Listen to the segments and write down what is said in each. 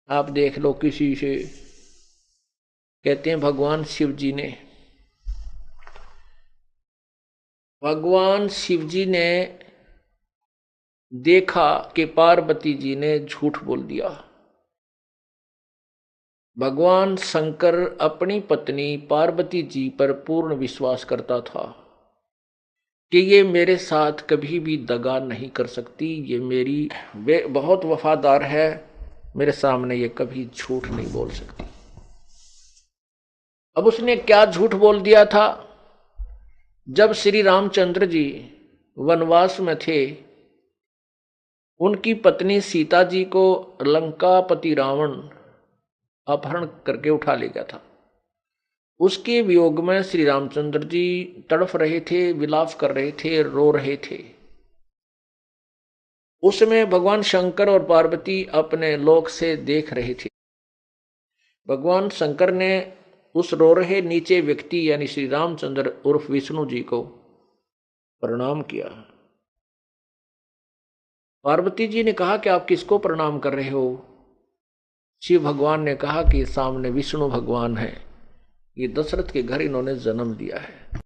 आप देख लो किसी से, कहते हैं भगवान शिव जी ने देखा कि पार्वती जी ने झूठ बोल दिया। भगवान शंकर अपनी पत्नी पार्वती जी पर पूर्ण विश्वास करता था कि ये मेरे साथ कभी भी दगा नहीं कर सकती, ये मेरी बहुत वफादार है, मेरे सामने ये कभी झूठ नहीं बोल सकती। अब उसने क्या झूठ बोल दिया था? जब श्री रामचंद्र जी वनवास में थे, उनकी पत्नी सीता जी को लंकापति रावण अपहरण करके उठा ले गया था। उसके वियोग में श्री रामचंद्र जी तड़फ रहे थे, विलाप कर रहे थे, रो रहे थे। उसमें भगवान शंकर और पार्वती अपने लोक से देख रहे थे। भगवान शंकर ने उस रो रहे नीचे व्यक्ति यानी श्री रामचंद्र उर्फ विष्णु जी को प्रणाम किया। पार्वती जी ने कहा कि आप किसको प्रणाम कर रहे हो? शिव भगवान ने कहा कि सामने विष्णु भगवान है, ये दशरथ के घर इन्होंने जन्म दिया है,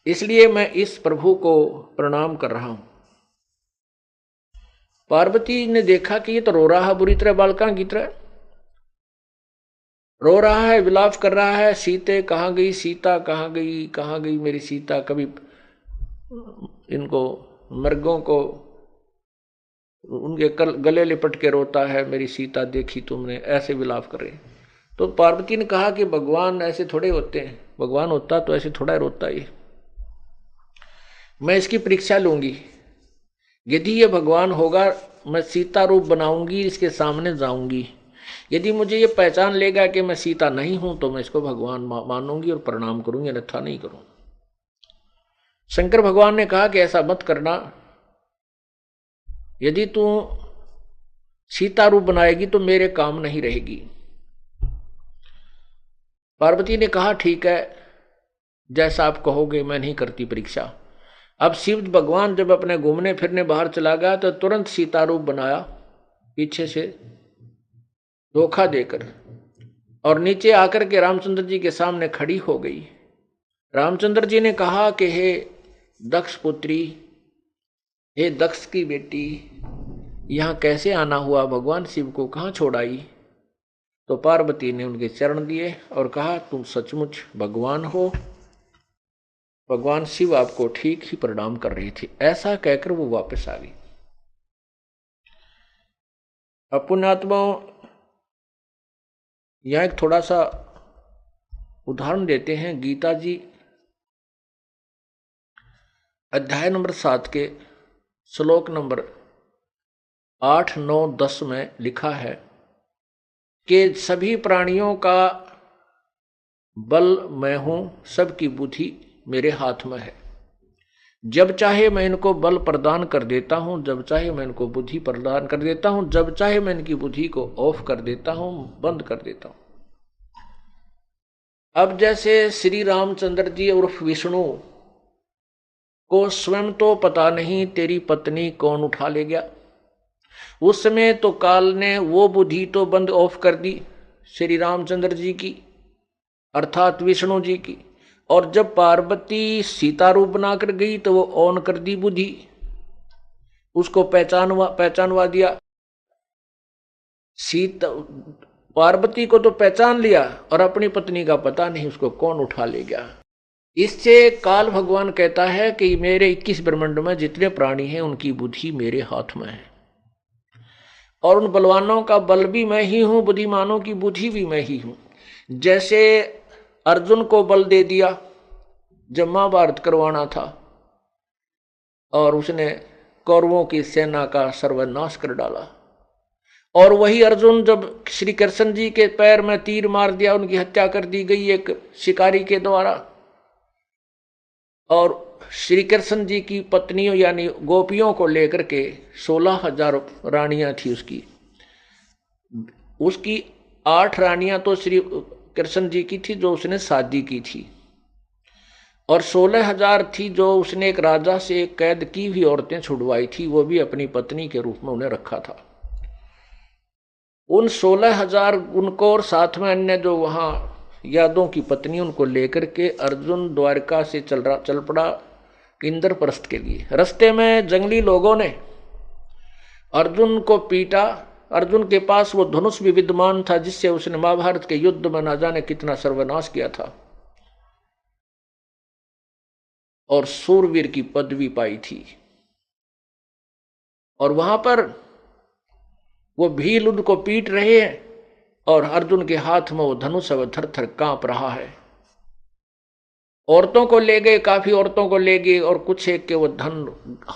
इसलिए मैं इस प्रभु को प्रणाम कर रहा हूं। पार्वती ने देखा कि ये तो रो रहा है बुरी तरह, बालका की तरह रो रहा है, विलाप कर रहा है। सीते कहाँ गई, सीता कहाँ गई, कहाँ गई मेरी सीता? कभी इनको मर्गों को उनके गले लिपट के रोता है, मेरी सीता देखी तुमने, ऐसे विलाप कर रहे। तो पार्वती ने कहा कि भगवान ऐसे थोड़े होते हैं, भगवान होता तो ऐसे थोड़ा रोता ही। मैं इसकी परीक्षा लूंगी, यदि ये भगवान होगा मैं सीता रूप बनाऊंगी, इसके सामने जाऊंगी। यदि मुझे ये पहचान लेगा कि मैं सीता नहीं हूं तो मैं इसको भगवान मानूंगी और प्रणाम करूंगी, अन्यथा नहीं करूं। शंकर भगवान ने कहा कि ऐसा मत करना, यदि तू सीता रूप बनाएगी तो मेरे काम नहीं रहेगी। पार्वती ने कहा ठीक है, जैसा आप कहोगे, मैं नहीं करती परीक्षा। अब शिव भगवान जब अपने घूमने फिरने बाहर चला गया तो तुरंत सीता रूप बनाया पीछे से धोखा देकर, और नीचे आकर के रामचंद्र जी के सामने खड़ी हो गई। रामचंद्र जी ने कहा कि हे दक्ष पुत्री, हे दक्ष की बेटी, यहां कैसे आना हुआ? भगवान शिव को कहां छोड़ आई? तो पार्वती ने उनके चरण दिए और कहा तुम सचमुच भगवान हो, भगवान शिव आपको ठीक ही प्रणाम कर रही थी। ऐसा कहकर वो वापस आ गई। अब पुण्यात्माओं, यहां एक थोड़ा सा उदाहरण देते हैं। गीता जी अध्याय नंबर 7 के श्लोक नंबर 8, 9, 10 में लिखा है कि सभी प्राणियों का बल मैं हूं, सबकी बुद्धि मेरे हाथ में है। जब चाहे मैं इनको बल प्रदान कर देता हूं, जब चाहे मैं इनको बुद्धि प्रदान कर देता हूं, जब चाहे मैं इनकी बुद्धि को ऑफ कर देता हूं, बंद कर देता हूं। अब जैसे श्री रामचंद्र जी उर्फ विष्णु को स्वयं तो पता नहीं तेरी पत्नी कौन उठा ले गया, उस समय तो काल ने वो बुद्धि तो बंद ऑफ कर दी श्री रामचंद्र जी की अर्थात विष्णु जी की, और जब पार्वती सीता रूप बनाकर गई तो वो ऑन कर दी बुद्धि, उसको पहचानवा दिया। सीता पार्वती को तो पहचान लिया और अपनी पत्नी का पता नहीं उसको कौन उठा ले गया। इससे काल भगवान कहता है कि मेरे 21 ब्रह्मांड में जितने प्राणी हैं उनकी बुद्धि मेरे हाथ में है, और उन बलवानों का बल भी मैं ही हूं, बुद्धिमानों की बुद्धि भी मैं ही हूं। जैसे अर्जुन को बल दे दिया जब महाभारत करवाना था और उसने कौरवों की सेना का सर्वनाश कर डाला, और वही अर्जुन जब श्री कृष्ण जी के पैर में तीर मार दिया, उनकी हत्या कर दी गई एक शिकारी के द्वारा, और श्री कृष्ण जी की पत्नियों यानी गोपियों को लेकर के 16,000 रानियां थी उसकी 8 रानियां तो श्री कृष्ण जी की थी जो उसने शादी की थी, और 16,000 थी जो उसने एक राजा से कैद की हुई औरतें छुड़वाई थी, वो भी अपनी पत्नी के रूप में उन्हें रखा था। उन 16,000 उनको और साथ में अन्य जो वहां यादों की पत्नी उनको लेकर के अर्जुन द्वारका से चल पड़ा इंद्रप्रस्थ के लिए। रास्ते में जंगली लोगों ने अर्जुन को पीटा। अर्जुन के पास वो धनुष भी विद्यमान था जिससे उसने महाभारत के युद्ध में ना जाने कितना सर्वनाश किया था और सूरवीर की पदवी पाई थी। और वहां पर वो भील उनको पीट रहे हैं और अर्जुन के हाथ में वो धनुष थर थर कांप रहा है। औरतों को ले गए, काफी औरतों को ले गए और कुछ एक के वो धन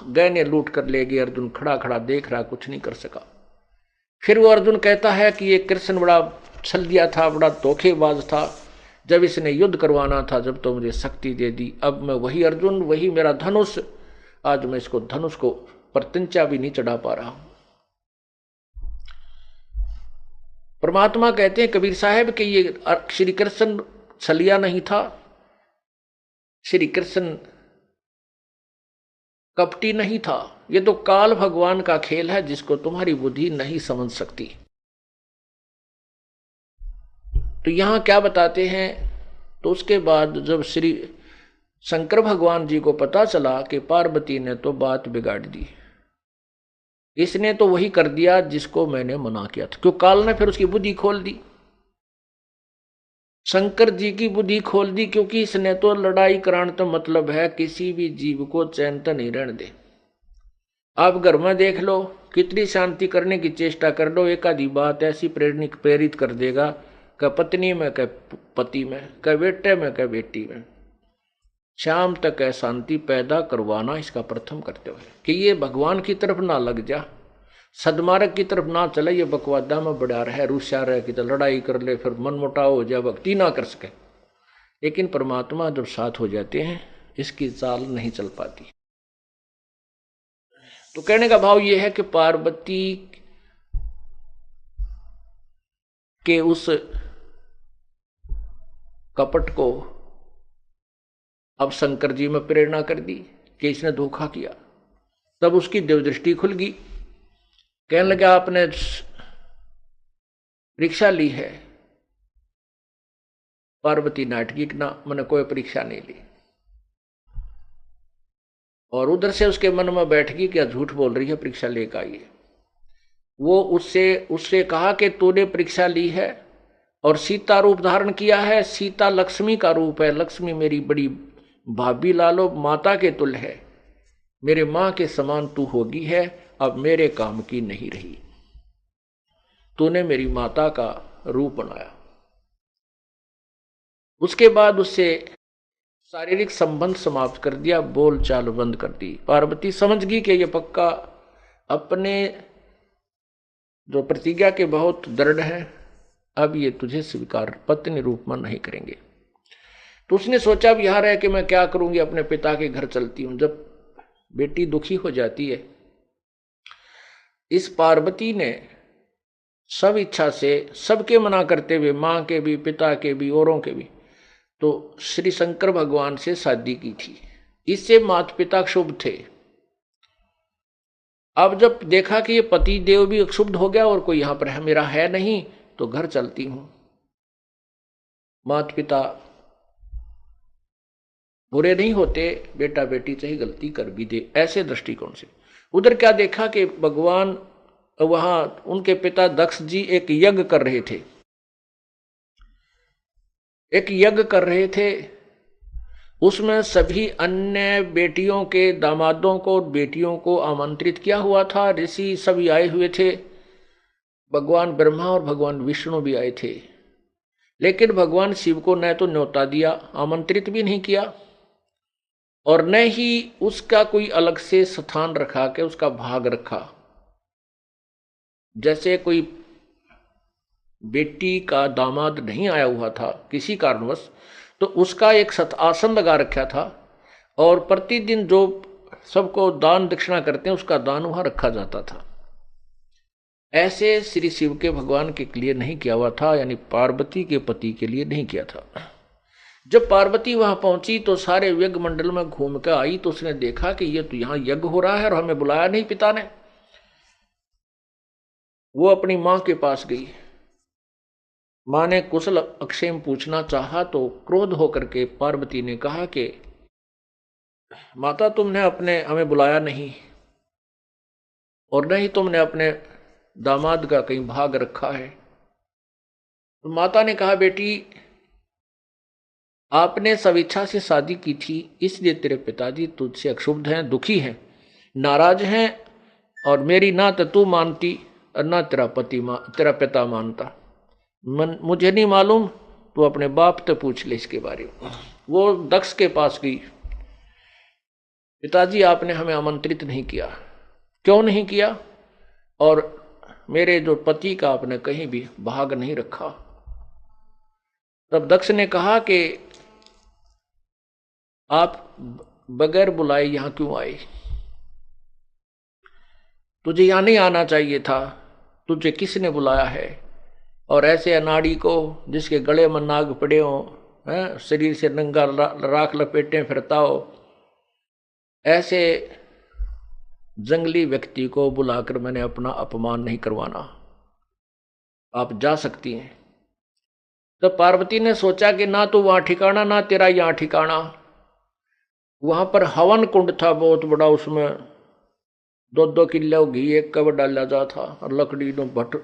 गहने लूट कर ले गए। अर्जुन खड़ा खड़ा देख रहा, कुछ नहीं कर सका। फिर वो अर्जुन कहता है कि ये कृष्ण बड़ा छल दिया था, बड़ा धोखेबाज था। जब इसने युद्ध करवाना था, जब तो मुझे शक्ति दे दी, अब मैं वही अर्जुन, वही मेरा धनुष, आज मैं इसको धनुष को प्रत्यंचा भी नहीं चढ़ा पा रहा हूं। परमात्मा कहते हैं कबीर साहब कि ये श्री कृष्ण छलिया नहीं था, श्री कृष्ण कपटी नहीं था। ये तो काल भगवान का खेल है जिसको तुम्हारी बुद्धि नहीं समझ सकती। तो यहां क्या बताते हैं, तो उसके बाद जब श्री शंकर भगवान जी को पता चला कि पार्वती ने तो बात बिगाड़ दी, इसने तो वही कर दिया जिसको मैंने मना किया था, क्यों काल ने फिर उसकी बुद्धि खोल दी, शंकर जी की बुद्धि खोल दी, क्योंकि इसने तो लड़ाई कराने तो मतलब है किसी भी जीव को चैन तो नहीं रहने दे। आप घर में देख लो, कितनी शांति करने की चेष्टा कर लो, एक आधी बात ऐसी प्रेरित कर देगा, कह पत्नी में, कह पति में, कह बेटे में, कह बेटी में। शाम तक शांति पैदा करवाना इसका प्रथम कर्तव्य है कि ये भगवान की तरफ ना लग जा, सदमार्ग की तरफ ना चले, ये बकवादा में बड़ा रहे, रूसिया रहे कि तो लड़ाई कर ले, फिर मनमुटाव हो जाए, भक्ति ना कर सके। लेकिन परमात्मा जब साथ हो जाते हैं इसकी चाल नहीं चल पाती। तो कहने का भाव ये है कि पार्वती के उस कपट को अब शंकर जी में प्रेरणा कर दी कि इसने धोखा किया। तब उसकी देवदृष्टि खुल गई, कहने लगा आपने परीक्षा ली है। पार्वती नाटकी ना, मैंने कोई परीक्षा नहीं ली। और उधर से उसके मन में बैठ गई क्या झूठ बोल रही है, परीक्षा लेकर आई है। वो उससे कहा कि तूने परीक्षा ली है और सीता रूप धारण किया है। सीता लक्ष्मी का रूप है, लक्ष्मी मेरी बड़ी भाभी लालो माता के तुल्य है, मेरे मां के समान तू होगी है, अब मेरे काम की नहीं रही, तूने मेरी माता का रूप बनाया। उसके बाद उससे शारीरिक संबंध समाप्त कर दिया, बोल चाल बंद कर दी। पार्वती समझ गई कि ये पक्का अपने जो प्रतिज्ञा के बहुत दृढ़ है, अब ये तुझे स्वीकार पत्नी रूप में नहीं करेंगे। तो उसने सोचा अब यहां रह के मैं क्या करूंगी, अपने पिता के घर चलती हूं। जब बेटी दुखी हो जाती है, इस पार्वती ने सब इच्छा से सबके मना करते हुए, मां के भी, पिता के भी, औरों के भी, तो श्री शंकर भगवान से शादी की थी। इससे माता पिता क्षुब्ध थे। अब जब देखा कि ये पति देव भी क्षुब्ध हो गया और कोई यहां पर है मेरा है नहीं, तो घर चलती हूं। माता पिता बुरे नहीं होते, बेटा बेटी चाहे गलती कर भी दे, ऐसे दृष्टिकोण से। उधर क्या देखा कि भगवान वहां उनके पिता दक्ष जी एक यज्ञ कर रहे थे, उसमें सभी अन्य बेटियों के दामादों को, बेटियों को आमंत्रित किया हुआ था। ऋषि सभी आए हुए थे, भगवान ब्रह्मा और भगवान विष्णु भी आए थे। लेकिन भगवान शिव को न तो न्योता दिया, आमंत्रित भी नहीं किया, और न ही उसका कोई अलग से स्थान रखा कि उसका भाग रखा। जैसे कोई बेटी का दामाद नहीं आया हुआ था किसी कारणवश, तो उसका एक आसन लगा रखा था, और प्रतिदिन जो सबको दान दक्षिणा करते हैं उसका दान वहां रखा जाता था। ऐसे श्री शिव के भगवान के लिए नहीं किया हुआ था, यानी पार्वती के पति के लिए नहीं किया था। जब पार्वती वहां पहुंची तो सारे यज्ञ मंडल में घूम कर आई, तो उसने देखा कि ये तो यहां यज्ञ हो रहा है और हमें बुलाया नहीं पिता ने। वो अपनी मां के पास गई। मां ने कुशल अक्षेम पूछना चाहा तो क्रोध होकर के पार्वती ने कहा कि माता, तुमने अपने हमें बुलाया नहीं और न ही तुमने अपने दामाद का कहीं भाग रखा है। तो माता ने कहा, बेटी आपने स्वेच्छा से शादी की थी, इसलिए तेरे पिताजी तुझसे अक्षुब्ध हैं, दुखी हैं, नाराज हैं, और मेरी ना तो तू मानती और ना तेरा पिता मानता। मुझे नहीं मालूम, तू अपने बाप से पूछ ले इसके बारे में। वो दक्ष के पास गई, पिताजी आपने हमें आमंत्रित नहीं किया, क्यों नहीं किया, और मेरे जो पति का आपने कहीं भी भाग नहीं रखा। तब दक्ष ने कहा कि आप बगैर बुलाए यहां क्यों आए? तुझे यहां नहीं आना चाहिए था, तुझे किसने बुलाया है? और ऐसे अनाड़ी को जिसके गले में नाग पड़े हो, शरीर से नंगा राख लपेटे फिरता हो, ऐसे जंगली व्यक्ति को बुलाकर मैंने अपना अपमान नहीं करवाना, आप जा सकती हैं। तो पार्वती ने सोचा कि ना तो वहां ठिकाना ना तेरा यहां ठिकाना। वहां पर हवन कुंड था बहुत बड़ा, उसमें 2-2 किलो घी एक कब डाला जा था, और लकड़ी तो भट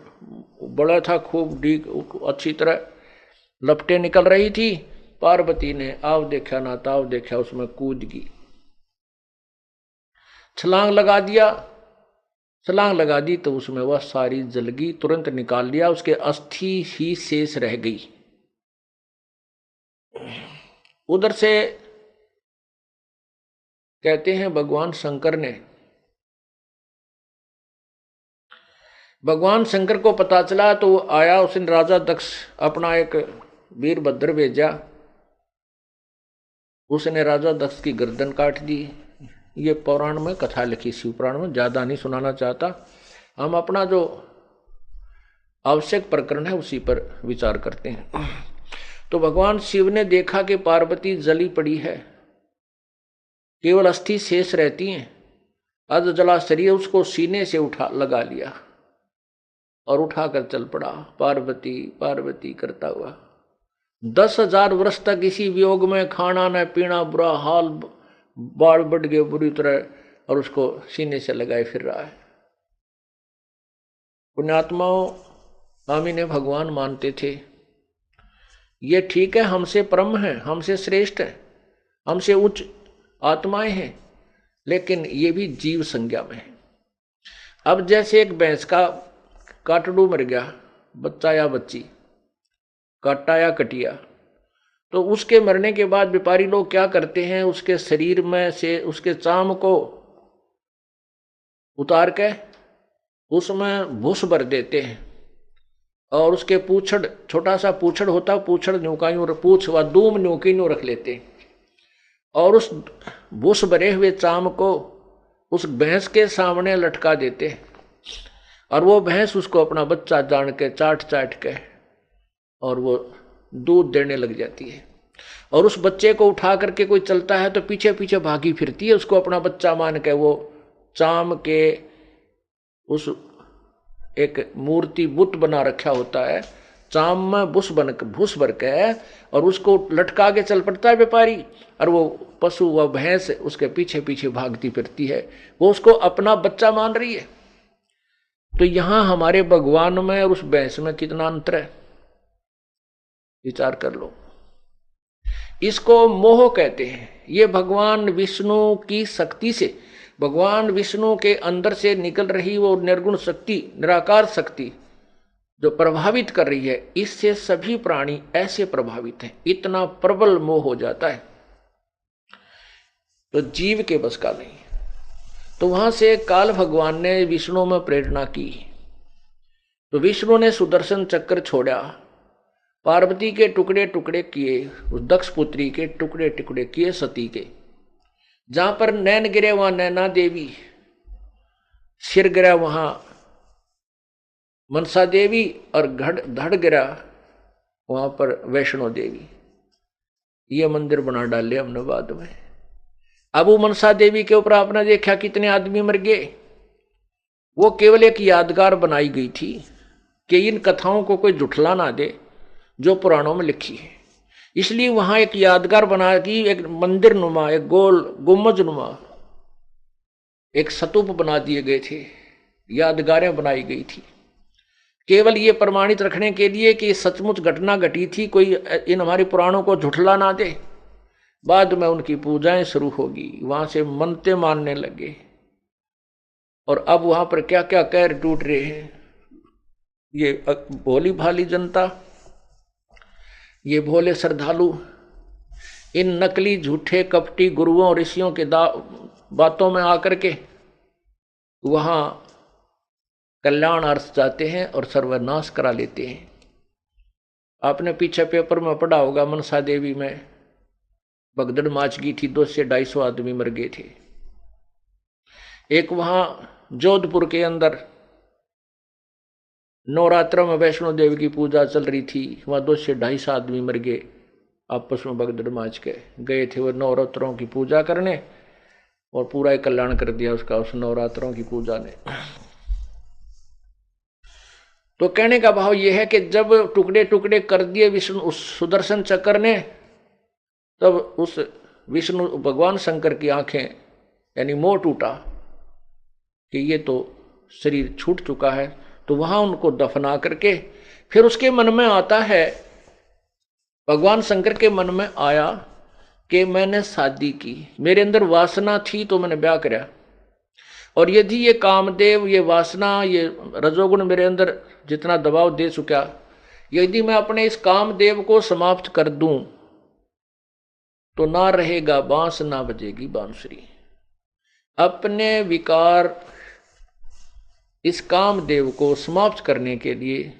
बड़ा था, खूब डीक अच्छी तरह लपटें निकल रही थी। पार्वती ने आव देखा ना ताव देखा, उसमें कूद गई, छलांग लगा दिया। छलांग लगा दी तो उसमें वह सारी जल गई, तुरंत निकाल लिया, उसके अस्थि ही शेष रह गई। उधर से कहते हैं भगवान शंकर को पता चला तो वो आया, उसने राजा दक्ष अपना एक वीरभद्र भेजा, उसने राजा दक्ष की गर्दन काट दी। ये पुराण में कथा लिखी, शिव पुराण में, ज्यादा नहीं सुनाना चाहता, हम अपना जो आवश्यक प्रकरण है उसी पर विचार करते हैं। तो भगवान शिव ने देखा कि पार्वती जली पड़ी है, केवल अस्थि शेष रहती हैं, अध जला शरीर, उसको सीने से उठा लगा लिया और उठाकर चल पड़ा, पार्वती पार्वती करता हुआ। 10,000 वर्ष तक इसी वियोग में, खाना न पीना, बुरा हाल, बाल बढ़ गए बुरी तरह, और उसको सीने से लगाए फिर रहा है। पुण्यात्माओं, स्वामी ने भगवान मानते थे, ये ठीक है, हमसे परम है, हमसे श्रेष्ठ है, हमसे उच्च आत्माएं हैं, लेकिन ये भी जीव संज्ञा में है। अब जैसे एक भैंस का काटड़ू मर गया, बच्चा या बच्ची, काटा या कटिया, तो उसके मरने के बाद व्यापारी लोग क्या करते हैं, उसके शरीर में से उसके चाम को उतार के उसमें भूस भर देते हैं, और उसके पूछड़, छोटा सा पूछड़ होता, पूछड़ न्यूकायूं, पूछ व दूम न्यूकीन्यू रख लेते हैं, और उस भूस भरे हुए चाम को उस भैंस के सामने लटका देते हैं, और वो भैंस उसको अपना बच्चा जान के चाट चाट के और वो दूध देने लग जाती है। और उस बच्चे को उठा करके कोई चलता है तो पीछे पीछे भागी फिरती है, उसको अपना बच्चा मान के। वो चाम के उस एक मूर्ति बुत बना रखा होता है, चाम में भूस भर के, और उसको लटका के चल पड़ता है व्यापारी, और वो पशु व भैंस उसके पीछे पीछे भागती फिरती है, वो उसको अपना बच्चा मान रही है। तो यहां हमारे भगवान में और उस भैंस में कितना अंतर है, विचार कर लो। इसको मोह कहते हैं। ये भगवान विष्णु की शक्ति से, भगवान विष्णु के अंदर से निकल रही वो निर्गुण शक्ति, निराकार शक्ति जो प्रभावित कर रही है, इससे सभी प्राणी ऐसे प्रभावित हैं, इतना प्रबल मोह हो जाता है, तो जीव के बस का नहीं। तो वहां से काल भगवान ने विष्णु में प्रेरणा की, तो विष्णु ने सुदर्शन चक्र छोड़ा, पार्वती के टुकड़े टुकड़े किए, उस दक्ष पुत्री के टुकड़े टुकड़े किए सती के। जहां पर नैन गिरे वहां नैना देवी, सिर गिरा वहां मनसा देवी, और धड़ गिरा वहां पर वैष्णो देवी। ये मंदिर बना डाले हमने बाद में। अब वो मनसा देवी के ऊपर आपने देखा कितने आदमी मर गए, वो केवल एक यादगार बनाई गई थी कि इन कथाओं को कोई जुठला ना दे जो पुराणों में लिखी है। इसलिए वहां एक यादगार बना की, एक मंदिर नुमा, एक गोल गुम्बज नुमा एक स्तूप बना दिए गए थे, यादगारें बनाई गई थी, केवल ये प्रमाणित रखने के लिए कि सचमुच घटना घटी थी, कोई इन हमारे पुराणों को झुठला ना दे। बाद में उनकी पूजाएं शुरू होगी, वहां से मनते मानने लगे। और अब वहां पर क्या क्या कहर टूट रहे हैं। ये भोली भाली जनता, ये भोले श्रद्धालु इन नकली झूठे कपटी गुरुओं और ऋषियों के बातों में आकर के वहां कल्याण अर्थ जाते हैं और सर्वनाश करा लेते हैं। आपने पीछे पेपर में पढ़ा होगा, मनसा देवी में भगदड़ माच गई थी, 200 से 250 आदमी मर गए थे। एक वहां जोधपुर के अंदर नवरात्रों में वैष्णो देवी की पूजा चल रही थी, वहां 200 से 250 आदमी मर गए, आपस में भगदड़ माच के गए थे वो नवरात्रों की पूजा करने, और पूरा ही कल्याण कर दिया उसका उस नवरात्रों की पूजा ने। तो कहने का भाव यह है कि जब टुकड़े टुकड़े कर दिए विष्णु उस सुदर्शन चक्र ने, तब उस विष्णु भगवान शंकर की आंखें यानी मोह टूटा कि ये तो शरीर छूट चुका है। तो वहां उनको दफना करके फिर उसके मन में आता है, भगवान शंकर के मन में आया कि मैंने शादी की, मेरे अंदर वासना थी तो मैंने ब्याह कराया, और यदि ये कामदेव, ये वासना, ये रजोगुण मेरे अंदर जितना दबाव दे चुका, यदि मैं अपने इस कामदेव को समाप्त कर दूं तो ना रहेगा बांस, ना बजेगी बांसुरी। अपने विकार इस कामदेव को समाप्त करने के लिए,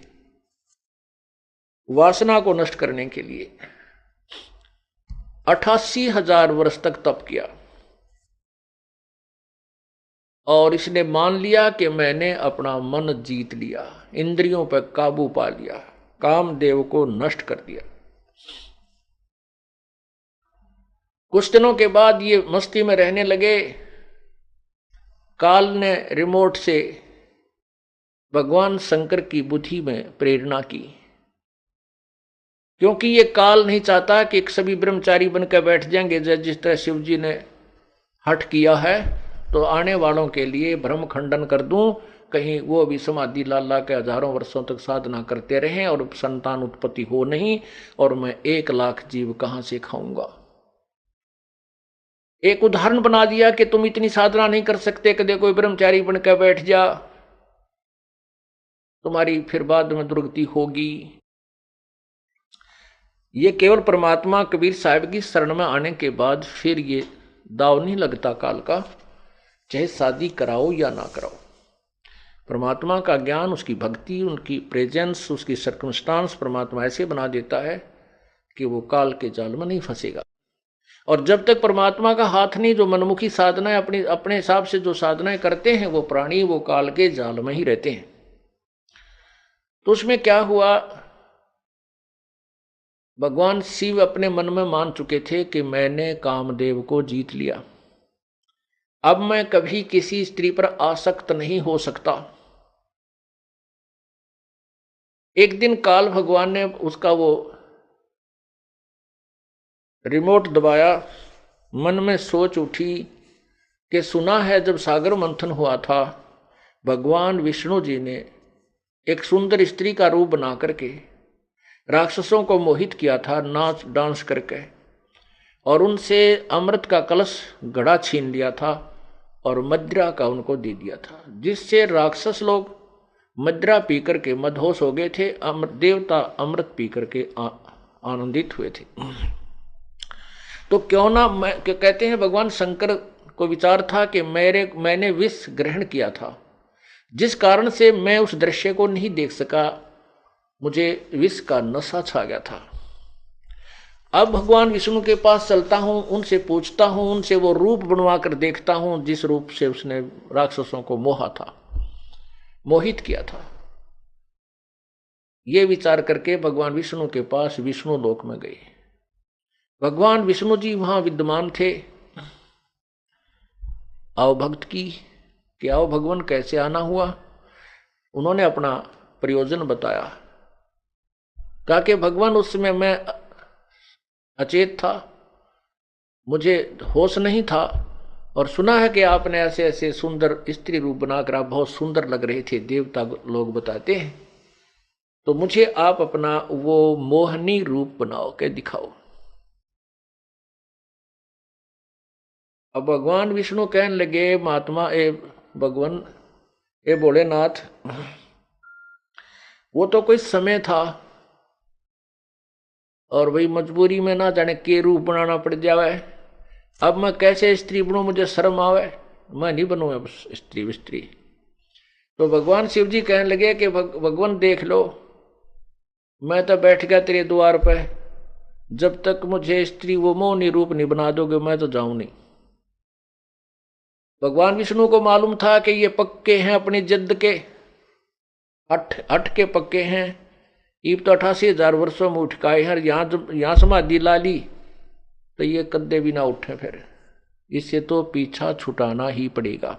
वासना को नष्ट करने के लिए 88,000 वर्ष तक तप किया, और इसने मान लिया कि मैंने अपना मन जीत लिया, इंद्रियों पर काबू पा लिया, कामदेव को नष्ट कर दिया। कुछ दिनों के बाद ये मस्ती में रहने लगे। काल ने रिमोट से भगवान शंकर की बुद्धि में प्रेरणा की, क्योंकि ये काल नहीं चाहता कि एक सभी ब्रह्मचारी बनकर बैठ जाएंगे। जिस तरह शिव जी ने हट किया है, तो आने वालों के लिए भ्रम खंडन कर दूं, कहीं वो भी समाधि लाला के हजारों वर्षों तक साधना करते रहें और संतान उत्पत्ति हो नहीं, और मैं 1 लाख जीव कहां से खाऊंगा। एक उदाहरण बना दिया कि तुम इतनी साधना नहीं कर सकते, कदे कोई ब्रह्मचारी बनकर बैठ जा, तुम्हारी फिर बाद में दुर्गति होगी। ये केवल परमात्मा कबीर साहब की शरण में आने के बाद फिर ये दाव नहीं लगता काल का, चाहे शादी कराओ या ना कराओ। परमात्मा का ज्ञान, उसकी भक्ति, उनकी प्रेजेंस, उसकी सर्कमस्टांस परमात्मा ऐसे बना देता है कि वो काल के जाल में नहीं फंसेगा। और जब तक परमात्मा का हाथ नहीं, जो मनमुखी साधनाएं अपने हिसाब से जो साधनाएं करते हैं, वो प्राणी वो काल के जाल में ही रहते हैं। तो उसमें क्या हुआ, भगवान शिव अपने मन में मान चुके थे कि मैंने कामदेव को जीत लिया, अब मैं कभी किसी स्त्री पर आसक्त नहीं हो सकता। एक दिन काल भगवान ने उसका वो रिमोट दबाया, मन में सोच उठी कि सुना है जब सागर मंथन हुआ था, भगवान विष्णु जी ने एक सुंदर स्त्री का रूप बना करके राक्षसों को मोहित किया था, नाच डांस करके, और उनसे अमृत का कलश घड़ा छीन लिया था और मदिरा का उनको दे दिया था, जिससे राक्षस लोग मदिरा पी करके मदहोश हो गए थे, देवता अमृत पी करके आनंदित हुए थे। तो क्यों ना, मैं कहते हैं भगवान शंकर को विचार था कि मैंने विष ग्रहण किया था, जिस कारण से मैं उस दृश्य को नहीं देख सका, मुझे विष का नशा छा गया था। अब भगवान विष्णु के पास चलता हूं, उनसे पूछता हूं, उनसे वो रूप बनवा कर देखता हूं जिस रूप से उसने राक्षसों को मोहा था, मोहित किया था। ये विचार करके भगवान विष्णु के पास विष्णु लोक में गए। भगवान विष्णु जी वहां विद्यमान थे। आओ भक्त की कि आओ भगवान कैसे आना हुआ। उन्होंने अपना प्रयोजन बताया। कहा कि भगवान उस समय मैं अचेत था, मुझे होश नहीं था, और सुना है कि आपने ऐसे ऐसे सुंदर स्त्री रूप बनाकर आप बहुत सुंदर लग रहे थे, देवता लोग बताते हैं, तो मुझे आप अपना वो मोहनी रूप बनाओ के दिखाओ। अब भगवान विष्णु कहने लगे, महात्मा ए भगवान ए भोलेनाथ, वो तो कोई समय था, और वही मजबूरी में ना जाने के रूप बनाना पड़ जावे। अब मैं कैसे स्त्री बनूं, मुझे शर्म आवे, मैं नहीं बनूं अब स्त्री विस्त्री। तो भगवान शिव जी कहने लगे कि भगवान देख लो, मैं तो बैठ गया तेरे द्वार पे, जब तक मुझे स्त्री वो मोहनी रूप नहीं बना दोगे मैं तो जाऊं नहीं। भगवान विष्णु को मालूम था कि ये पक्के हैं अपनी जिद के, हठ के पक्के हैं। ईब तो 88,000 वर्षों में उठ काए हैं, यहां समाधि ला ली तो ये कद्दे भी ना उठे, फिर इससे तो पीछा छुटाना ही पड़ेगा,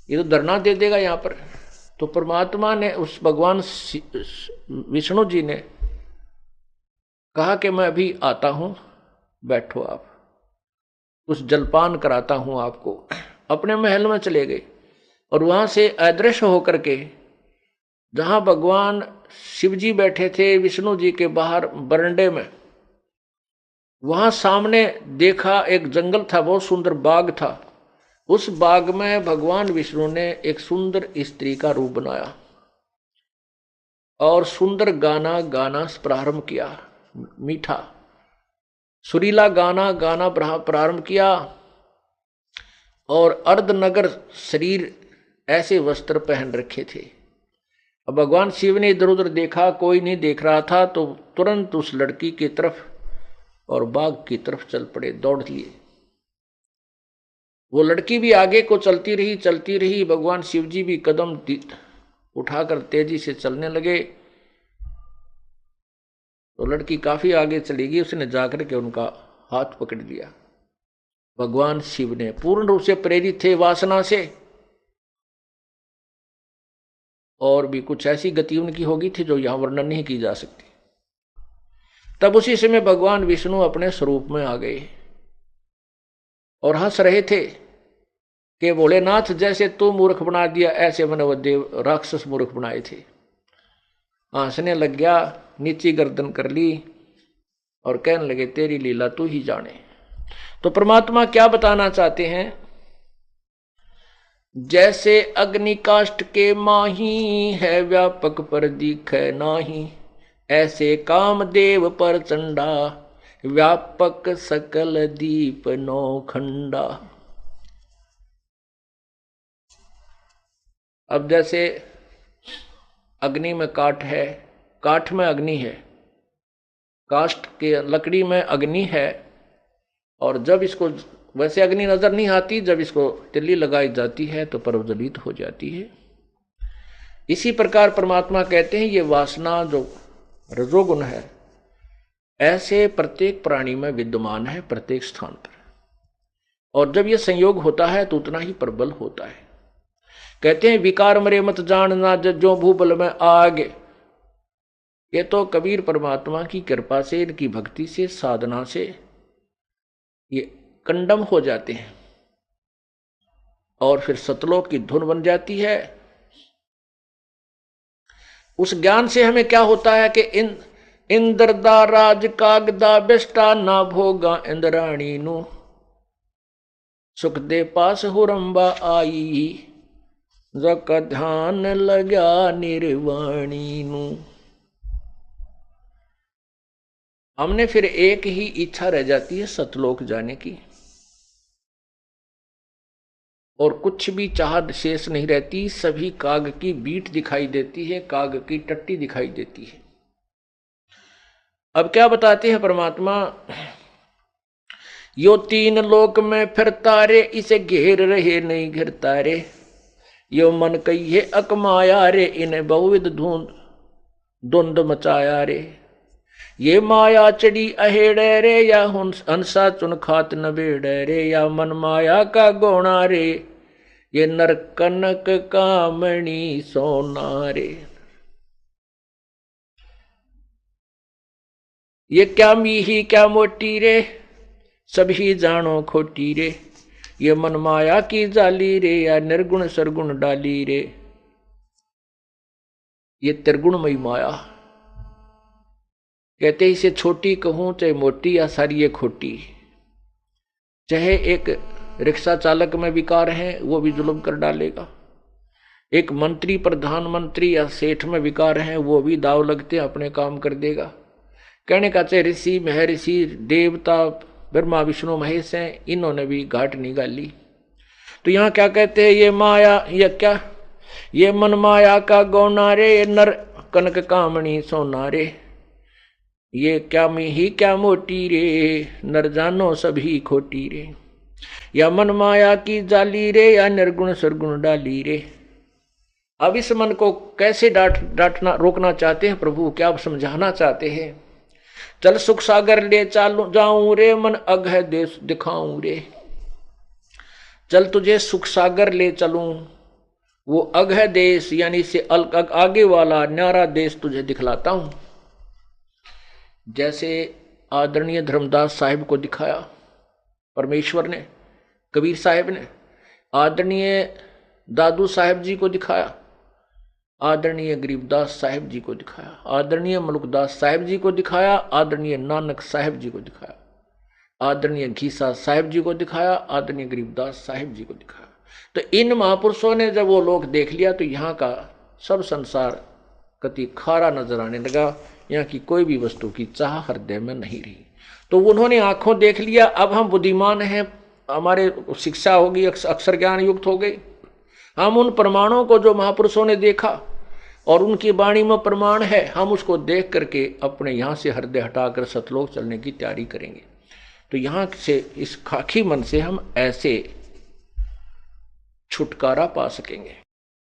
ये तो धरना दे देगा यहां पर। तो परमात्मा ने, उस भगवान विष्णु जी ने कहा कि मैं अभी आता हूं, बैठो आप, कुछ जलपान कराता हूं आपको। अपने महल में चले गए और वहां से अदृश्य होकर के, जहां भगवान शिव जी बैठे थे विष्णु जी के बाहर बरंडे में, वहां सामने देखा एक जंगल था, बहुत सुंदर बाग था। उस बाग में भगवान विष्णु ने एक सुंदर स्त्री का रूप बनाया और सुंदर गाना गाना प्रारंभ किया, मीठा सुरीला गाना गाना प्रारंभ किया, और अर्धनगर शरीर ऐसे वस्त्र पहन रखे थे। अब भगवान शिव ने इधर उधर देखा, कोई नहीं देख रहा था, तो तुरंत उस लड़की की तरफ और बाग की तरफ चल पड़े, दौड़ लिए। वो लड़की भी आगे को चलती रही। भगवान शिव जी भी कदम उठाकर तेजी से चलने लगे, तो लड़की काफी आगे चली गई। उसने जाकर के उनका हाथ पकड़ लिया। भगवान शिव ने पूर्ण रूप से प्रेरित थे वासना से, और भी कुछ ऐसी गति उनकी होगी थी जो यहां वर्णन नहीं की जा सकती। तब उसी समय भगवान विष्णु अपने स्वरूप में आ गए और हंस रहे थे कि भोलेनाथ, जैसे तू मूर्ख बना दिया ऐसे मैंने वो देव राक्षस मूर्ख बनाए थे। हंसने लग गया, नीची गर्दन कर ली और कहने लगे, तेरी लीला तू ही जाने। तो परमात्मा क्या बताना चाहते हैं, जैसे अग्नि काष्ठ के माही है, व्यापक पर दिखे नाही, ऐसे कामदेव पर चंडा, व्यापक सकल दीप नौखंडा। अब जैसे अग्नि में काठ है, काठ में अग्नि है, काष्ठ के लकड़ी में अग्नि है, और जब इसको, वैसे अग्नि नजर नहीं आती, जब इसको तिल्ली लगाई जाती है तो प्रज्वलित हो जाती है। इसी प्रकार परमात्मा कहते हैं ये वासना जो रजोगुण है, ऐसे प्रत्येक प्राणी में विद्यमान है, प्रत्येक स्थान पर, और जब ये संयोग होता है तो उतना ही प्रबल होता है। कहते हैं विकार मरे मत जानना, जज्जो भूबल में आग। ये तो कबीर परमात्मा की कृपा से, इनकी भक्ति से, साधना से ये कंडम हो जाते हैं और फिर सतलोक की धुन बन जाती है। उस ज्ञान से हमें क्या होता है कि इंद्र दा राज कागदा बेष्टा ना भोगा इंद्राणी नु, सुख दे पास हुरंबा आई, जका ध्यान लगा निर्वाणी नु। हमने फिर एक ही इच्छा रह जाती है सतलोक जाने की, और कुछ भी चाहत शेष नहीं रहती। सभी काग की बीट दिखाई देती है, काग की टट्टी दिखाई देती है। अब क्या बताते हैं परमात्मा, यो तीन लोक में फिरता रे, इसे घेर रहे नहीं घिरता रे, यो मन कहिए अकमाया रे, इन्हें बहुविध धुंध मचाया रे, ये माया चढ़ी अहेड़े रे, या हंसा चुन खात नबेड़े रे, या मन माया का गोणा रे, ये नर कनक कामणी सोना रे। ये क्या मीही क्या मोटी रे, सभी जानो खोटी रे। ये मन माया की जाली रे, या निर्गुण सरगुण डाली रे। ये त्रिगुणमयी माया, कहते इसे छोटी कहूं चाहे मोटी या सारी ये खोटी। चाहे एक रिक्शा चालक में विकार है, वो भी जुल्म कर डालेगा। एक मंत्री प्रधानमंत्री या सेठ में विकार है, वो भी दाव लगते अपने काम कर देगा। कहने का चाहे ऋषि महर्षि देवता ब्रह्मा विष्णु महेश हैं, इन्होंने भी घाट निकाली। तो यहाँ क्या कहते हैं, ये माया, ये क्या, ये मन माया का गौना रे, ये नर कनक कामणी सोना रे। ये क्या मीही क्या मोटी रे, नर जानो सभी खोटी रे। या मन माया की जाली रे, या निर्गुण सरगुण डाली रे। अब इस मन को कैसे डांटना रोकना चाहते हैं प्रभु, क्या आप समझाना चाहते हैं। चल सुख सागर ले चालू जाऊं रे, मन अघ देश दिखाऊं रे। चल तुझे सुख सागर ले चलूं, वो अघ देश यानी से आगे वाला न्यारा देश तुझे दिखलाता हूं। जैसे आदरणीय धर्मदास साहिब को दिखाया परमेश्वर ने, कबीर साहिब ने, आदरणीय दादू साहिब जी को दिखाया, आदरणीय गरीबदास साहिब जी को दिखाया, आदरणीय मलुकदास साहिब जी को दिखाया, आदरणीय नानक साहिब जी को दिखाया, आदरणीय घीसा साहिब जी को दिखाया, आदरणीय गरीबदास साहिब जी को दिखाया। तो इन महापुरुषों ने जब वो लोग देख लिया तो यहाँ का सब संसार कति खारा नजर आने लगा। यहाँ की कोई भी वस्तु की चाह हृदय में नहीं रही। तो उन्होंने आंखों देख लिया, अब हम बुद्धिमान हैं, हमारे शिक्षा होगी, अक्षर ज्ञान युक्त हो गई। हम उन प्रमाणों को जो महापुरुषों ने देखा और उनकी वाणी में प्रमाण है, हम उसको देख करके अपने यहाँ से हृदय हटाकर सतलोक चलने की तैयारी करेंगे। तो यहाँ से इस खाकी मन से हम ऐसे छुटकारा पा सकेंगे।